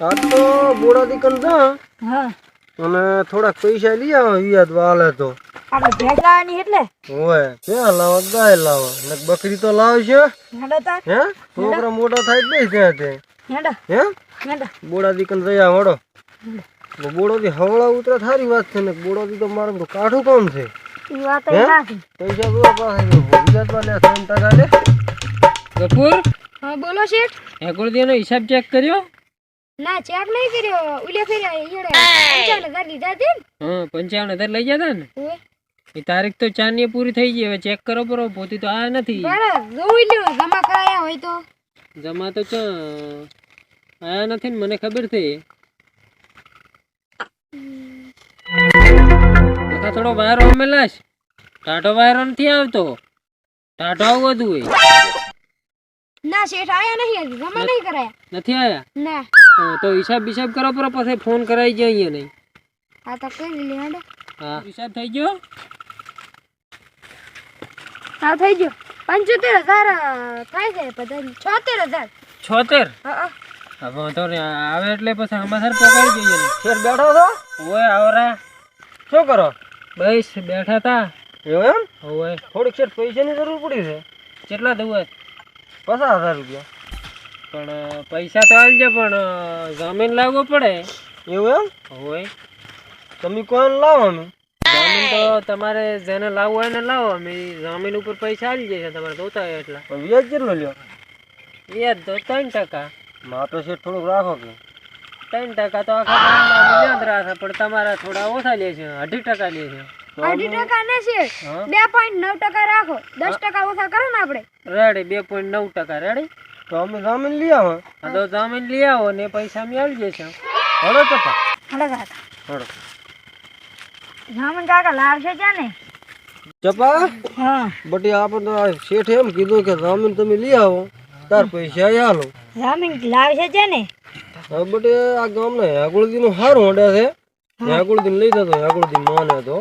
આ તો બોડા દીકન જા હા અને થોડાક પૈસા લઈ આવો વિયાદ વાલે તો આપણે ભેજ લાવવાની એટલે ઓય ક્યાં લાવો ગાય લાવો ને બકરી તો લાવશે હેડો તાર હે છોકરા મોટા થાય જ નહીં ત્યાં તે હેડો હે હેડો બોડા દીકન જયા વડો બોડોથી હવળા ઉતરા થારી વાત છે ને બોડોથી તો મારું તો કાઠું કામ છે ઈ વાત હે? નાખી પૈસા તો પાસે વિયાદ વાલે 3% લે ગફુર હા બોલો શેઠ હેકુળદીનો હિસાબ ચેક કર્યો? ના ચેક નહીં કર્યો ઉલે ફેરા ઈડે 55,000 લીધા છે હા 55,000 લઈ ગયા તા ને ઓએ એ તારીખ તો 4 ની પૂરી થઈ ગઈ. હવે ચેક કરો બરો પોતી તો આ નથી બરાબર જોઈ લ્યો જમા કરાયા હોય તો જમા તો આયા નથી ને મને ખબર છે. થોડો વાયરો અમે લાશ ટાઢો વાયરો નથી આવતો. ટાઢો આવું બધું હોય ના શેઠ આયા નહીં હજી જમા નહીં કરાયા નથી આયા. ના તો હિસાબ બિસાબ કરો બરો પછી ફોન કરાઈ જાય અહીંયા નહીં. આ તો કરી લે હેડો હા હિસાબ થઈ ગયો. હા થઈ ગયો 75,000 થાય છે બધા 76,000 76. હા હવે વાંધો નહીં આવે એટલે પછી હમાસર પકડી જઈએ ને. શેર બેઠો છો ઓય આવરા શું કરો બસ બેઠા તા. એવું એમ ઓય થોડીક શેર પૈસાની જરૂર પડી છે કેટલા દઉં? 50,000 રૂપિયા પણ પૈસા તો આલજે પણ જામીન લાવવો પડે. એવું એમ હોય તમે કોઈને લાવો અમે જામીન તો તમારે જેને લાવવું હોય ને લાવો. અમે જામીન ઉપર પૈસા આલી જશે તમારે જોતા હોય એટલા. પણ વ્યાજ કેટલો લ્યો વ્યાજ તો 3%. માપે શેર થોડુંક રાખો કે 3% તો આખા ગામમાં વ્યાજ રાખે પણ તમારા થોડા ઓછા લે છે 2.5% લે છે. 2.5% ને શેઠ હા 2.9% રાખો 10% ઓછા કરો ને આપણે રેડી 2.9% રેડી. તો અમે જામીન લઈ આવો આ તો જામીન લઈ આવો ને પૈસા અમે આલી જશે. હળો ચપા હડો કાકા હળો જામન કાકા લાવશે છે ને ચપા હા બટી આપણે તો આ શેઠે એમ કીધું કે જામીન તમે લઈ આવો તાર પૈસા આલો જામીન લાવશે છે ને હવે બટી આ ગામને હેગુળદી નું સારું હડે છે હેગુળદી લઈ જતો હેગુળદી મોને તો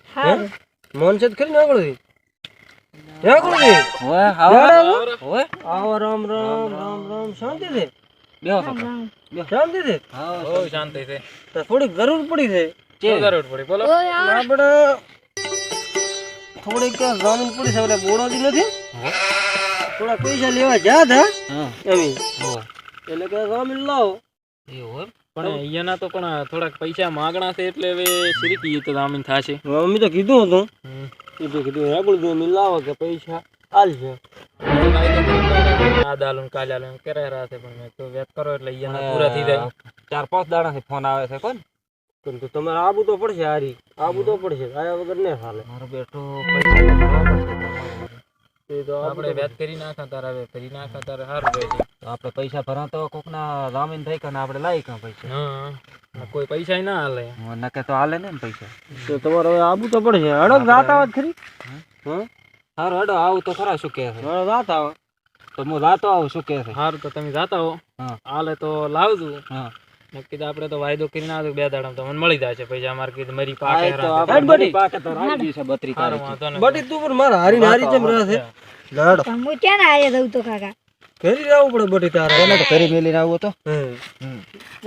હા મોન છે ખરી ને હેગુળદી હેગુળદી હોય હોય આવો રામ રામ રામ રામ શાંતિ છે બેહો શાંતિ છે હા શાંતિ છે. તો થોડીક જરૂર પડી છે શું જરૂર પડી બોલો? ઓય આ આપણે થોડીક જામીન પડી છે એટલે બોડોજી નથી થોડા પૈસા લેવા જા હતા હા એમ હોય એટલે કે જામીન લાવો એવું એમ. પણ અહીંયાના તો પણ થોડાક પૈસા માગણા છે એટલે હવે સિરીકી તો જામીન થશે. અમે તો કીધું હતું કીધું હેગુળદી અમે લાવો કે પૈસા આલશે આ દાલું કાલે આલું કરે છે પણ મેં તો વેત કરો એટલે અહીંયાના પૂરા થઈ જાય. 4-5 દાડાથી ફોન આવે છે કોણ પરંતુ તમારે આબુ તો પડશે હારી આબુ તો પડશે આયા વગર ને હાલે મારો બેટો પૈસા તો ભરવા પડશે. એ તો આપણે વેત કરી નાખા તારે હવે કરી નાખા તારે સારું રહે છે. આપણે પૈસા ભરા તો કોકના જામીન થઈ કે આપણે લાવી કાં પૈસા હા કોઈ પૈસા ના હાલે. નકે તો હાલે ને પૈસા. તો તમારે હવે આબુ તો પડશે હડક રાત આવત ખરી હા સારું હેડો આવું તો ખરા શું કહે છે હડક રાત આવે તો હું રાતો આવું શું કહે છે. સારું તો તમે જાતા હો હા હાલે તો લાવજો. હા નક્કી તો આપણે તો વાયદો કરીને આવ્યો 2 દાડા તો મને મળી જાય છે પૈસા. મારે કીધું મારી આ પાકે તો રાખે. આપણે બધી પાકે તો રાખી છે 32 સારું તારીખે. વાંધો નહીં. બટી તું પણ મારા હારી હારી ચમ રહે છે લડ પણ હું ક્યાં ના આયા દઉં તો કાકા ઘરી રહેવું પડે બટી તારે એને તો ઘરે મેલીને આવું તો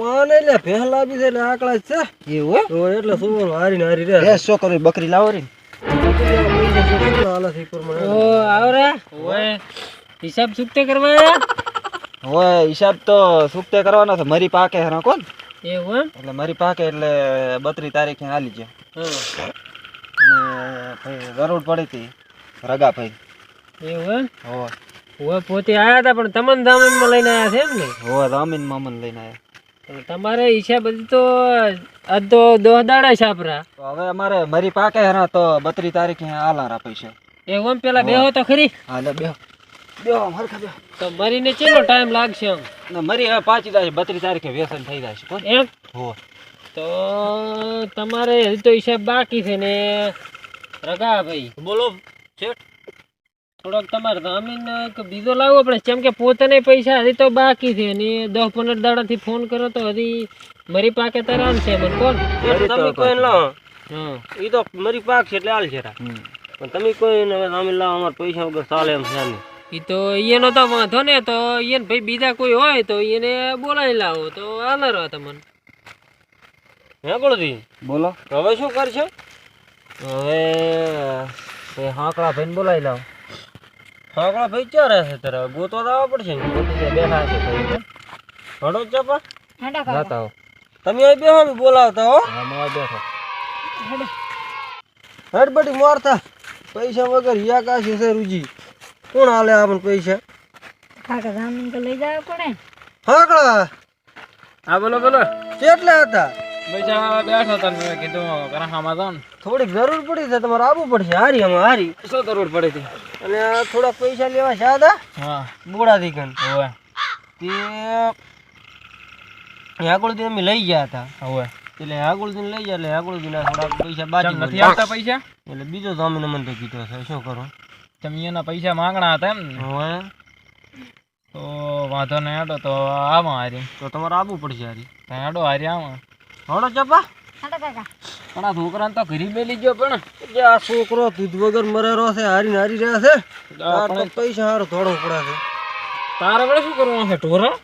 મને એટલે પહેલા બી છે એટલે આકડા જ છે એવું તો એટલે શું હારી હારી રહે હે શું કરું બકરી લાવો રે હાલે છે પ્રમાણે ઓ આવરે ઓય હિસાબ ચૂકતે કરવા હોય હિસાબ તો સુકતે કરવાનો છે મરી પાકે હરા કોણ એવું એમ. એટલે મરી પાકે એટલે 32 તારીખે હાલી જાય હા ને ભાઈ જરૂર પડી હતી રગા ભાઈ એવું એમ. હોય ઓય પોતે આયા હતા પણ તમને જામીનમાં લઈને આયા છે એમ ને. હોય રામીન મામન લઈને આવ્યા. પણ તમારે હિસાબ હજી તો આજ તો 10 દાડા છાપરા. તો હવે અમારે મરી પાકે હરા તો 32 તારીખે હાલારા પૈસા. એવું એમ. પેલા બેહો તો ખરી. હાલે બેહો બેહો હરખા બેહો. તો મરીને કેટલો ટાઈમ લાગશે એમ? ને મરી હવે પાછી જાય 32 તારીખે વ્યસન થઈ જાય છે કોણ એમ હો તો તમારે હજી તો હિસાબ બાકી છે ને રગા ભાઈ બોલો શેઠ. થોડોક તમારે જામીન બીજો લાવવો પડે કેમ કે પોતાને પૈસા હજી તો બાકી છે ને 10-15 દાડાથી ફોન કરો તો હજી મરી પાકે તરામ છે મને કોણ. તમે કોઈ લાવો હા એ તો મારી પાક છે એટલે હાલ છે પણ તમે કોઈ હવે જામીન લાવો અમારે પૈસા વગર ચાલે એમ છે નહીં ઈ તો ઈનો તો વાંધો ને, તો ઈયન ભાઈ બીજા કોઈ હોય તો એને બોલાવી લાવો તો હાલે રહો તમને. હે ગોળદી બોલો. હવે શું કરશે? હવે હાંકડા ભાઈને બોલાવી લાવો. હાકડા ભાઈ ક્યાં રહેશે તારે? ગોતવા તો આવવા પડશે ને. બેઠા છે ભાઈ. હડો ચપા હેડા કાકા જાતા હો. તમે અહીં બેહો બી બોલાવતા હો. હા મોય બેઠો. હડબડી મારતા પૈસા વગર યા કાશી છે રૂજી. કોણ હાલે આપણને પૈસા? કાકા જામીન તો લઈ જવા પડે. હાકડા હા બોલો બોલો. કેટલા હતા? પૈસા બેઠો તમે કીધું કરાહામાં જાવ ને. થોડીક જરૂર પડી છે, તમારે આવવું પડશે. હારી આમાં હારી. શું જરૂર પડી હતી? અને થોડાક પૈસા લેવા છે હતા હા બોડાથી કન હવે તે આગળથી અમે લઈ ગયા હતા. હવે એટલે આગળથી લઈ ગયા એટલે આગળથી થોડાક પૈસા બાકી નથી પડ્યા. આવતા પૈસા? એટલે બીજો તો અમે મને તો કીધો છે, શું કરું? તમે એના પૈસા માંગણા હતા એમ ને? હવે તો વાંધો નહીં, હેડો તો આમાં હારી. તો તમારે આવવું પડશે હારી. હેડો હારી આમાં. હડો ચપા. હેડા કાકા પણ આ છોકરાને તો ઘરી બેલી ગયો પણ. કે આ છોકરો દૂધ વગર મરેલો છે, હારી હારી રહ્યા છે. તાર તો પૈસા હારો થોડો પડે છે. તારે વડે શું કરવાનું છે? ઢોરા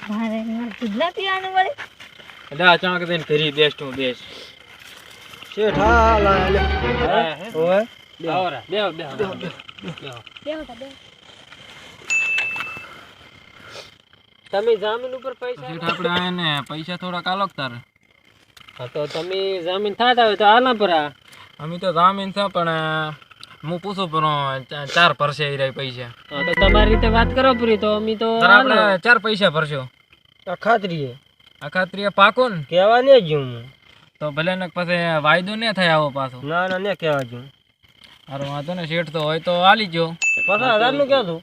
મારે દૂધ ના પીવાનું વળે. એટલે અચાનક થઈને ઘરી બેસ તું બેસ. શેઠ હા લા લે. ઓય બેહો રે, બેહો બેહો બેહો. બેહો બેહો. તમે જામીન ઉપર પૈસા આપણે આને પૈસા થોડા કાલોક તારે. હા તો તમે જામીન થાતા હોય તો આલા પર આ. અમે તો જામીન છે પણ હું પૂછું પણ 4 ભરશે એ પૈસા. હા તો તમારી રીતે વાત કરો પૂરી, તો અમે તો આપણે 4 પૈસા ભરશો. આ ખાતરી આ ખાતરી પાકો ને કહેવા ને જ્યું હું. તો ભલે ને પછી વાયદો ન થાય આવો પાછો. ના ના ને કહેવા જ્યું. અરે વાંધો ને શેઠ તો હોય તો આલી જો. 50,000 નું ક્યાં તું?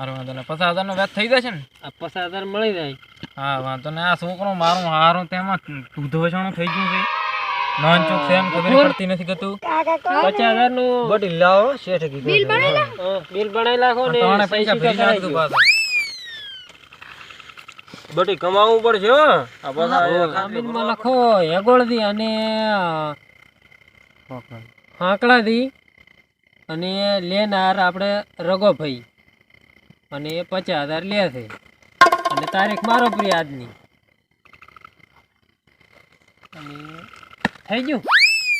અરે વાંધો ને 50,000 નો વ્યાજ થઈ જશે ને. આ 50,000 મળી જાય. હા વાંધો ને. આ છોકરો મારું હારું તેમાં દૂધ વેચાણું થઈ ગયું છે. નોન ચોક છે એમ ખબર પડતી નથી કે તું. કાકા કહો 50,000 નું બટી લાવો શેઠે કીધું. બિલ બનાવેલા. બિલ બનાવી નાખો ને. ત્રણે પૈસા સહી ભરી નાખતું કરાવી પાછા. બટી કમાવું પડશે હો. આ બધા જામીનમાં લખો હેગોળથી અને હાંકડાથી અને લેનાર આપણે રઘોભાઈ અને 50,000 લે છે અને તારીખ મારો પ્રિય આજની. અને થઈ ગયું.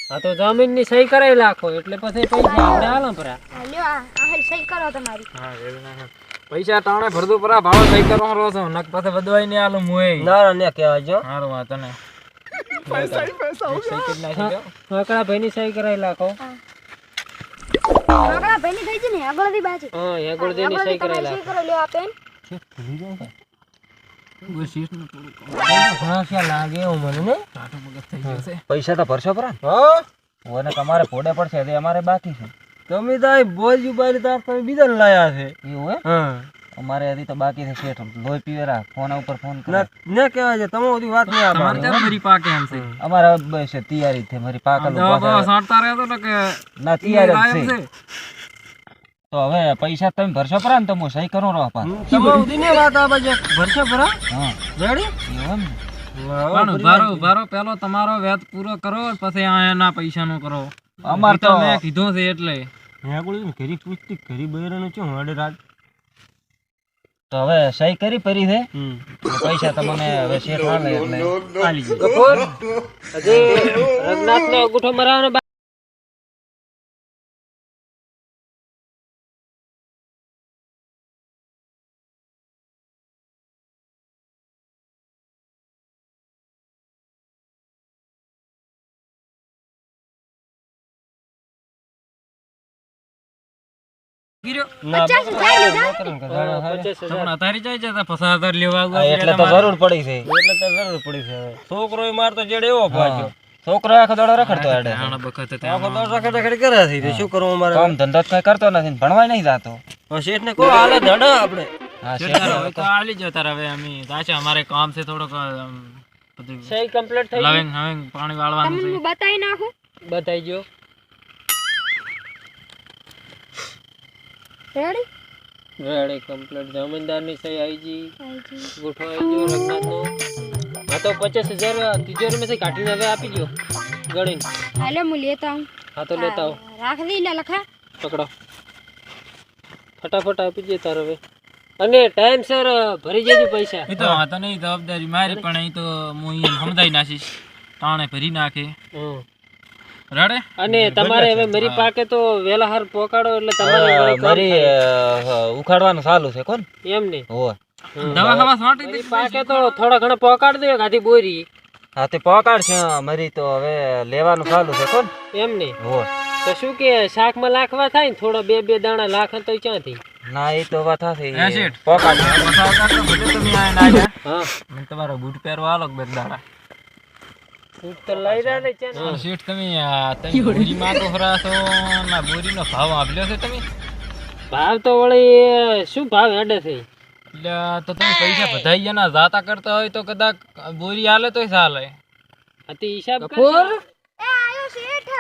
હા તો જામીનની સહી કરાવી નાખો એટલે પછી પૈસા આપણે હાલો પરા. હા, લ્યો આ આ સહી કરો તમારી. હા પૈસા ટાણે ભરતું પરા ભાવ થઈ કરવાનો રહો છો. નક પાસે બધવાય ને આલું મુએ. ના ના ને કહેવા જ્યું. હારું વાંધો ને. હાંકડા ભાઈની સહી કરાવી નાખો. કાકા ભાઈની થઈ છે ને આગળથી બાજુ. હા હેગોળથીની સહી કરાવી સહી નાખો. કરો લ્યો આ પેન. ભાષા લાગે એવું મને ને. પૈસા તો ભરશો પરા. હા ઓને તમારે પોડે પડશે તે અમારે બાકી છે. તમે તો અહીં બોલ્યું બારી તાર તમે બીજાને લાયા છે. એવું હે? હા અમારે હજી તો બાકી છે શેઠ. લોહી પીવેરા ફોન ઉપર ફોન કરે. ના ને કહેવાય છે તમે બધી વાત નહીં આપવાની. મારી પાકે એમ છે. અમારે બસ તૈયારી છે મારી પાકેલું સાંટતા રહેતો ને કે ના તૈયારી છે. તો હવે પૈસા તમે ભરશો પરા ને તો હું સહી કરું રહો પા. તમે બધી ને વાત આપે છે ભરશે ભરા. હા રેડી? એવું એમ ને. ભારો પેલો તમારો વ્યાજ પૂરો કરો પછી આ એના પૈસાનો કરો. અમાર તો મેં કીધું છે એટલે. મેં બોલ્યું ઘરી પૂછતી ઘરી બહેરાનું શું હડે રાત. તો હવે સહી કરી પરી છે. પૈસા તમને હવે શેઠ હાલે એટલે આલી ગયો. કપૂર હજી રઘનાથનો અંગૂઠો મરાવવાનો ના 50,000. તારી જાય છે 50,000 લેવા એટલે તો જરૂર પડી છે. એટલે તો જરૂર પડી છે. હવે છોકરો એ મારતો જેડે એવો પાછો. છોકરો આખો દાડો રખડતો હેડે. આખો દોર રખડ રખડ કરે છે. તે શું કરવું મારે? કામ ધંધો તો કઈ કરતો નથી ને ભણવાય નહીં જાતો. શેઠ ને કહો હાલે ધડ આપણે. હા શેઠ હવે તો આલી જો તાર હવે અમે તાચે અમારે કામ છે થોડોક બધું સહી કમ્પ્લીટ થઈ ગઈ. લવિંગ હવિંગ પાણી વાળવાનું તમને છે. હું બતાવી નાખું. બતાઈ ગયો. રેડી? Ready complete. જમીનદારની સહી આવી ગઈ. ગોઠો આવી ગયો રઘનાથનો. હા તો 50,000 તિજોરીમાં સહી કાઢીને હવે આપી દો ગણીને. હાલે હું લેતા હું. હા તો લેતા આવો. રાખ દઈ લે લખા. પકડો. ફટાફટ આપી દે તાર હવે અને ટાઈમસર ભરી જજો પૈસા. એ તો વાંધો નહીં, જવાબદારી મારી, પણ એ તો હું અહીંયા સમજાઈ નાખીશ, તાણે ભરી નાખે. હમ. રડે અને તમારે હવે મારી પાકે તો વેલા હાર પોકાડો એટલે તમારે મારી ઉખાડવાનું ચાલુ છે કોણ એમ નહીં. હોવે દવા ખાવા છોટી દે પાકે તો થોડા ઘણા પોકાડ દે ગાધી બોરી. હા તે પકાડ છે મારી તો હવે લેવાનું ચાલુ છે કોણ એમ નહીં. હોવે તો શું કે શાકમાં લાખવા થાય ને થોડા બે દાણા લાખ તો ક્યાંથી. ના એ તો વાત હશે પકાડ હા મને તમારો બૂટ પહેરવા આલો બે દાડા તો લઈ રહ્યા ને ક્યાં. શેઠ તમે બોરી માંગો ખરા છો ના બોરીનો ભાવ આપ્યો છે તમે? ભાવ તો વળી શું ભાવ હેડે છે. એટલે તો તમે પૈસા બધાઈ ગયા ના જાતા કરતા હોય તો કદાચ બોરી આલે તોય ચાલે. અતિ હિસાબ કપૂર એ આયો શેઠ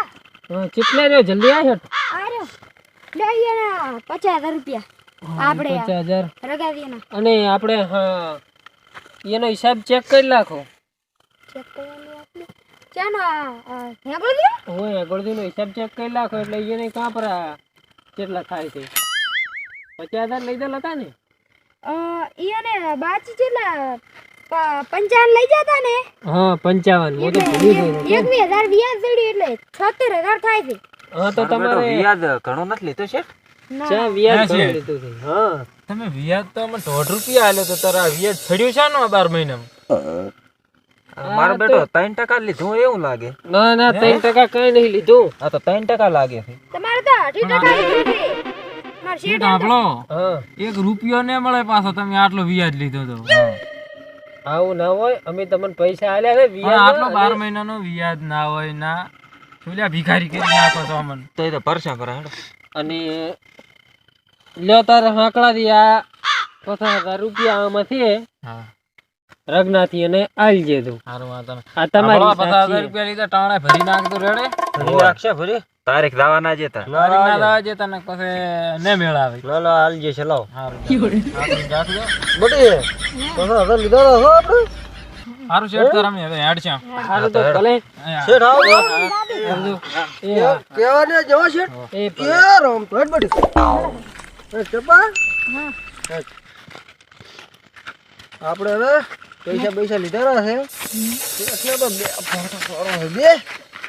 કેટલે રહ્યો જલ્દી આય હટ. આર્યો લઈએ ને 50,000 રૂપિયા આપણે 50,000 રગાવીના અને આપણે હા એનો હિસાબ ચેક કરી નાખો. ચેક કરવાનું આપણે ચાનો હેગળ દે હોય ગોળદીનો હિસાબ ચેક કરી નાખો એટલે એને કાપરા કેટલા થાય છે. 50,000 લઈ દેલા હતા ને ઈયાને બાચી જેટલા 55 લઈ જતા ને. હા 55 હું તો ભૂલી ગયો. 1,000 વ્યાજ ચડી એટલે 76,000 થાય છે. હા તો તમારે વ્યાજ ઘણો નથી લીધો છે ચા વ્યાજ ઘણું લીધું છે. હા તમે વ્યાજ તો મને 1.5 રૂપિયા આલ્યો તો તારા વ્યાજ છડ્યું છે ને 12 મહિનામાં. મારો બેટો 3% લીધું એવું લાગે. ના ના 3% કઈ નહીં લીધું. આ તો 3% લાગે છે. તમારે તો 80% લીધું છે. માર શેઠ આપણો હા 1 રૂપિયો ને મળે પાછો તમે આટલો વ્યાજ લીધો તો. આવું ના હોય અમે તમને પૈસા આલ્યા છે પણ આટલો 12 મહિનાનો વ્યાજ ના હોય ના ચોલ્યા ભિખારી કરી નાખો છો અમને તો એ તો પરસા પર હેડો. અને લ્યો તારે હાંકડા થી આ 50,000 રૂપિયા આમાંથી હા રગનાથી અને આલજે તું. સારું વાંધો નહીં. આ તમારી 50,000 રૂપિયા લીધા ટાણે ભરી નાખતો રેડે ભરી નાખશે ભરી તારીખ દાવા ના જેતા તારીખ ના દાવા જેતા ને પછી ને મેળ આવે. લો લો હાલ જે છે લાવ સારું રાખજો બટી 50,000 લીધા છો આપણે. સારું શેઠ તાર અમે હવે હેડ છે હારું તો ભલે શેઠ આવો એ હા. કેવા ને જવા શેઠ એ કે રામ તો હેડ બટી એ ચપા આપણે હવે પૈસા લીધા છે એટલે તો બે ફોટો સારો છે બે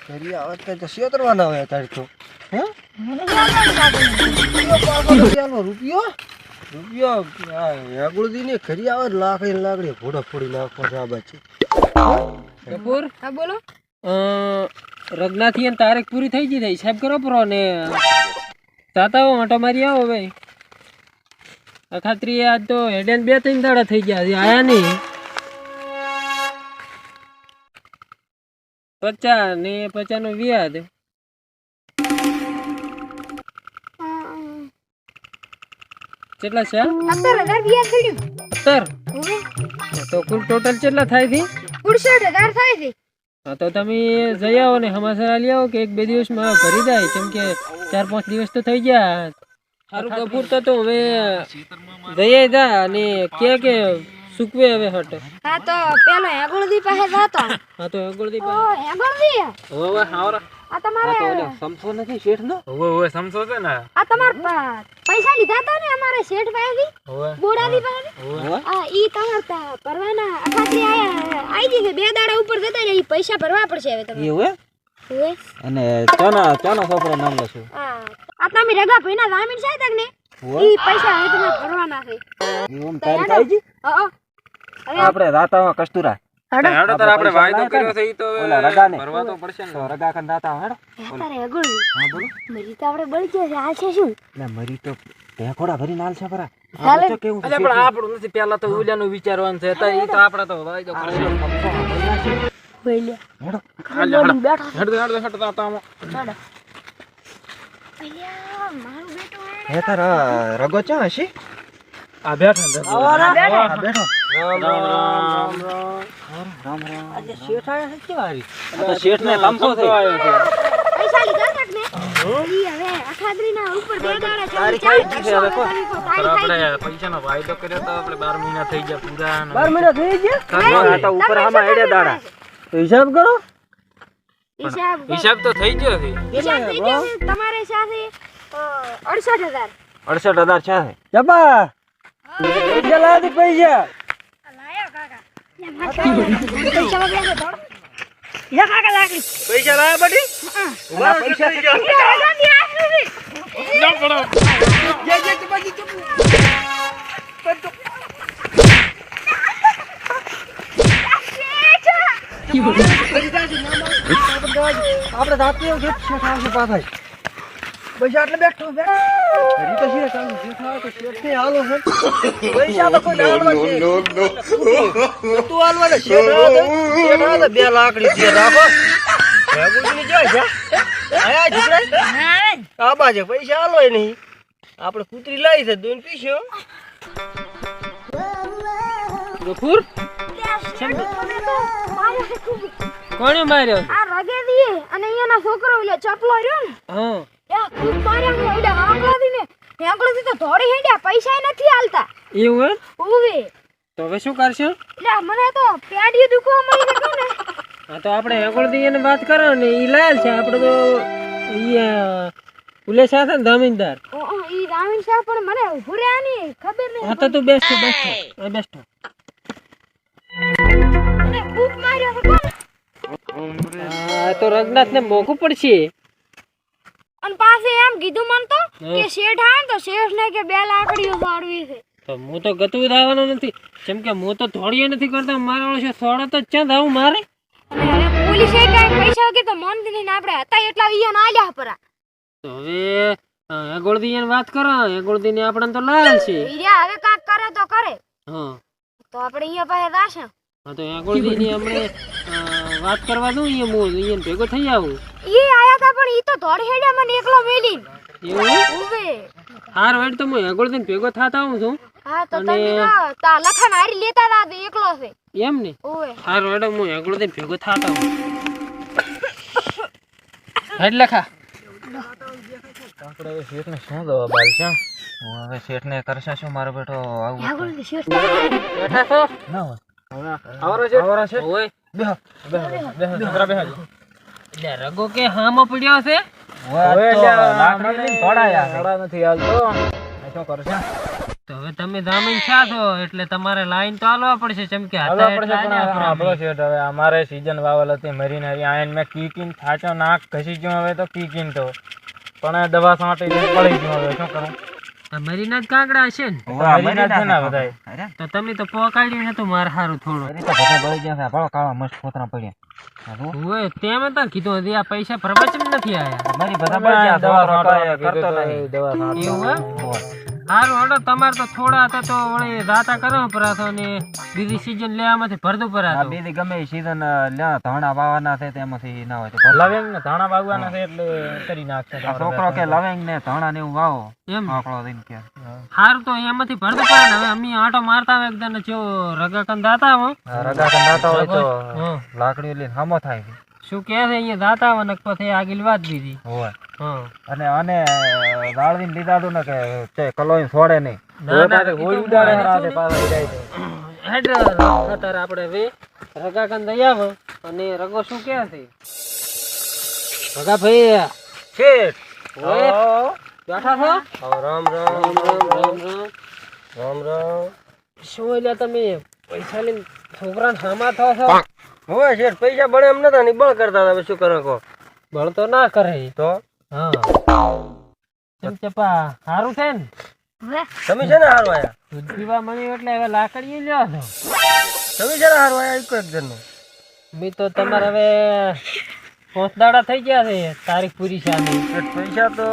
ફરી આવત કઈ તો શેતરવાના હોય તારી તો હે રૂપિયો હેગુળદી ને ખરી આવે લાકડી લાકડી ઘોડા ફોડી નાખવા છે આ બાજુ. કપૂર હા બોલો. રગનાથી અને તારીખ પૂરી થઈ ગઈ છે હિસાબ કરો પરો ને જાતા હો આંટો મારી આવો ભાઈ. અખાત્રી આજ તો હેડેન 2-3 દાડા થઈ ગયા હજી આયા નહીં. 50 ને 50 નો વ્યાજ કેટલા છે? 70,000 વ્યાજ ચડ્યું. 17 તો કુલ ટોટલ કેટલા થાય છે? 68,000 થાય છે. હા તો તમે જઈ આવો ને હમાસર આલી આવો કે 1-2 દિવસમાં ભરી જાય કેમ કે 4-5 દિવસ તો થઈ ગયા. સારું કપૂર તો હવે જઈએ જા અને કે સુકવે હવે હટ. હા તો પેલો હેગળદી પાસે જાતો. હા તો હેગળદી ઓ હેગળદી હવે હાવરા આ તમારે સમસો નથી શેઠ નો. ઓવે સમસો છે ને આ તમાર પૈસા લીધા હતા ને અમારે શેઠ પાસેથી ઓવે બોડાની પાસેથી. આ ઈ તમાર ભરવાના અખાત્રી આઈ ગઈ છે 2 દાડા ઉપર જતા ને ઈ પૈસા ભરવા પડશે હવે તમે. એવું ઓએ અને ચાના છોકરા નામ લખ્યું આ તમે રગા ભાઈના જામીન છે તક ને ઈ પૈસા હવે તમે ભરવાના છે. એમ તારીખ આવી ગઈ. હા આપણે રાતામાં કસ્તુરા હેડો તાર આપણે વાયદો કર્યો છે ઈ તો રગાને ભરવા તો પડશે ને રગા કન રાતા હેડો. તારે હેગળ હા બોલો. મરી તો આપણે બળી ગયા છે હાલ છે શું એટલે મરી તો ઢેકોડા ભરી નાલ છે પરા ચાલે. તો કેવું છે પણ આપણું નથી પહેલા તો ઉલ્યાનું વિચારવાનું છે તો ઈ તો આપણે તો વાયદો કરશે. બોલ્યા હેડો બોલી બેઠો હેડો રાતામાં ચાલો અલ્યા મારું બેટો હે તારા રગો ચા હશે આ બેઠા આ બેઠો રામ રામ રામ રામ આજે શેઠ આયા છે કે વારી આ તો શેઠ ને તમસો છે પૈસા લીધા તક ને ઈ હવે અખાત્રીના ઉપર 2 દાડા તારીખ આવી ગઈ છે હવે કો. આપણે પૈસાનો વાયદો કર્યો તો આપણે 12 મહિના થઈ ગયા પૂરા 12 મહિના થઈ ગયા આ તો ઉપર આમાં હેડ્યા દાડા તો હિસાબ કરો. હિસાબ હિસાબ તો થઈ ગયો છે હિસાબ થઈ ગયો છે તમારે સાથે 68,000 68,000 છે. જબા પૈસા લાવ પૈસા લાયો કાકા પૈસા વગર તો દોડ યા કાકા લાકડી પૈસા લાવ બટી ઉભા પૈસા આપણે જાતે પાછા પૈસા એટલે બેઠો પૈસા તો કોઈ તું હાલવા શેઠ 2 લાકડી છે રાખો આ બાજુ પૈસા હાલો નહીં આપણે કૂતરી લાવી છે દોઈને પીશો ગફુર કોણે માર્યો આ રગે દીએ અને એના છોકરો ઓલો ચપલો રહ્યો ને હા યા ખૂબ માર્યા ને ઓલા આંકડાથી તો ધોડી હેડ્યા પૈસા નથી હાલતા એવું એમ? ઓવે તો હવે શું કરશો? એટલે મને તો પેડિયું દુખવા મળી ગયું ને હા તો આપણે આગળથી એને વાત કરો ને ઈ લાલ છે આપણે તો ઈ પુલે સાથે ને જમીનદાર ઈ રામીન સાહેબ પણ મને ઉભું રહેવાની ખબર નહીં હા તો તું બેસ્ટ મને ખૂબ માર્યો છે કોણ હા તો રઘનાથ ને મોકું પડશે અને પાછે એમ કીધું મન તો કે શેઠ આવે તો શેઠ ને કે 2 લાકડીઓ સાડવી છે તો હું તો ગતું થવાનો નથી કેમ કે હું તો થોડીએ નથી કરતો મારો ઓળો છે સોડો તો ક્યાં થાવું મારે અને હવે પોલીસે કઈ પૈસા કે તો મન દીને આપણે હતા એટલા ઈયા ના આલ્યા પરા તો હવે આગળથી એને વાત કરો આગળથી ને આપણે તો લાલ છે ઈયા હવે કાક કરે તો કરે હા તો આપણે ઈયા પાસે દાશે હા તો આગળથી ને આપણે વાત કરવા દઉં અહીંયા ભેગો થઈ આવું ઈ આયા તા પણ ઈ તો ધોડી હેડ્યા મને એકલો મેલીન એવું ઉવે હાર વેટ તો હું આગળથી ને ભેગો થતા આવું છું હા તો તમે તા લખન હારી લેતા તા તો એકલો છે એમ ને ઉવે હાર વેટ હું આગળથી ભેગો થતા આવું હેડ લખા આપણે શેઠને શું દવા બાલ છે હું હવે શેઠને કરશે શું મારો બેટો આવું આગળ શેઠ બેઠા છો ના હોય આવરો છે ઓય બેહો એટલે રગો કે હામો પડ્યો છે લાકડી લઈને થોડા નથી હાલતો શું કરશે તો હવે તમે જામીન છા છો એટલે તમારે લાઈન તો હાલવા પડશે કેમ કે હતા એટલે આને આપણો શેઠ હવે અમારે સીઝન વાવેલ હતી મરીને આયન મેં કીકીન થાચો નાક ઘસી ગયો હવે તો કીકીન તો પણ દવા છાંટી પડી ગયો હવે શું કરું મરીના જ કાંકડા હશે ને મરીના છે ને બધાય તો તમે તો પોકાડ્યું હતું મારે સારું થોડું બળી ગયા છે ભાળો કાળા મસ્ત ફોતરા પડ્યા ઓય તેમ હતા કીધું હતી આ પૈસા પ્રવચન નથી આયા મારી બધા બળી ગયા દવા છાંટવા કરતો નહીં દવા એવું સારું હડો તમારે તો થોડા હતા તો વળી રાતા કરવા પરાતો ને બીજી સીઝન લેવામાંથી ભરતું પરાતો બીજી ગમે સીઝન ધાણા વાવવાના છે તેમાંથી ના હોય તો લવેંગ ને ધાણા વાવવાના છે એટલે કરી નાખશે છોકરો કે લવેંગ ને ધાણા ને એવું વાવો એમ આંકડો દઈને કે સારું તો એમાંથી ભરતું પરા હવે અમે આટો મારતા હોય એકદમ જો રગાકન દાતા હો રગા કંદાતા હોય તો લાકડી લઈને હામો થાય શું કે છે અહીંયા દાતા હોય ને પછી આગળ વાત દીધી હોય હા અને રાળવીને લીધા હતું ને કે તે કલોઈ છોડે નહીં હોય ઉડાડે રાતે પાછા જાય તો હેડ અત્યારે આપણે હવે રગાકન દઈ આવો અને રગો શું કે છે રગા ભાઈ શેઠ ઓય બેઠા છો રામ રામ રામ રામ શું એટલે તમે પૈસા લઈને છોકરાને હામા થો છો હોય શેઠ પૈસા બળે એમ નતા ની બળ કરતા હતા શું કરો કહો બળ તો ના કરે તો હા એમ ચપા સારું છે ને હવે તમે છે ને હારું આયા દૂધ પીવા મળ્યું એટલે હવે લાકડી લ્યો છો તમે છે ને હારું આયા એક જણ નું મેં તો તમારે હવે 5 દાડા થઈ ગયા છે તારીખ પૂરી છે આની પૈસા તો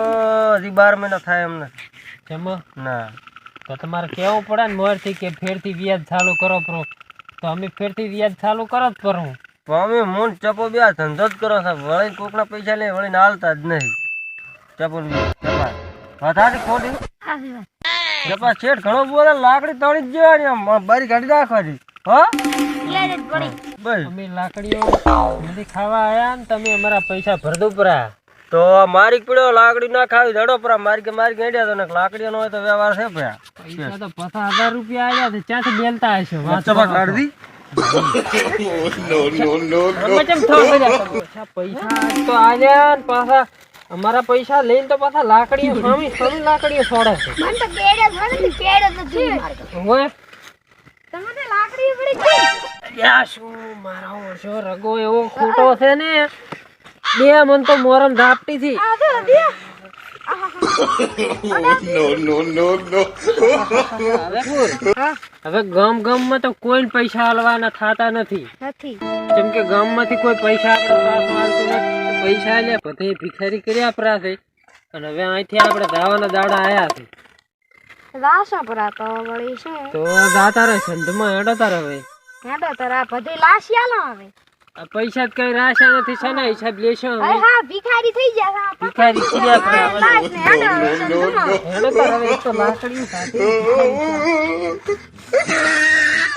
હજી 12 મહિના થાય એમને જમો ના તો તમારે કેવું પડે ને મોરથી કે ફેરથી વ્યાજ ચાલુ કરો પ્રો તો અમે ફેરથી વ્યાજ ચાલુ કરો જ પરું તો અમે મૂન ચપો બે ધંધો જ કરો છો વળી કોકના પૈસા લે વળી હાલતા જ નહીં ચપો ચપા વધારે ખોટી હાજી વાત ચપા શેઠ ઘણો બોલે લાકડી તળી જ જવાની આમ બારી કાઢી નાખવાની હા લે જ પડી ભાઈ અમે લાકડીઓ બધી ખાવા આયા ને તમે અમારા પૈસા ભરદો પરા તો મારી પડ્યો લાકડી ના ખાવી ધડો પરા મારી હેડ્યા તો ને લાકડીઓ નો હોય તો વ્યવહાર છે ભયા પૈસા તો 50,000 રૂપિયા આવ્યા છે ક્યાંથી બેલતા હશો વાત ચપા કાઢી અમે કેમ થો કર્યા પૈસા તો આલ્યા ને પાછા અમારા પૈસા લઈને તો પાછા લાકડીઓ સ્વામી લાકડીઓ છોડે છે મને તો કેડે ભણે ને કેડે તો જી મારતો ઓય તમને લાકડી પડી ગઈ યા શું મારો ઓછો રગો એવો ખોટો છે ને બે મન તો મોરમ ઝાપટી થી આ તો દે હવે ગામ માં તો કોઈ પૈસા હાલવાના થતા નથી નથી કેમ કે ગામ માંથી કોઈ પૈસા આપણે પાસ મારતું નથી પૈસા લે બધે ભિખારી કર્યા પરા છે અને હવે અહીંથી આપણે જવાના દાડા આયા છે રાસા પર આ તો વળી છે તો જાતા રહે સંધમાં હેડો તારે હવે હેડો તારા બધી લાશિયા ના આવે આ પૈસા જ કઈ રાશા નથી છે ને હિસાબ લેશો હવે અરે હા ભિખારી થઈ ગયા હા ભિખારી કર્યા પરા લાશ ને હેડો સંતમાં. હેડો તારે હવે એક તો લાકડીઓ સાથે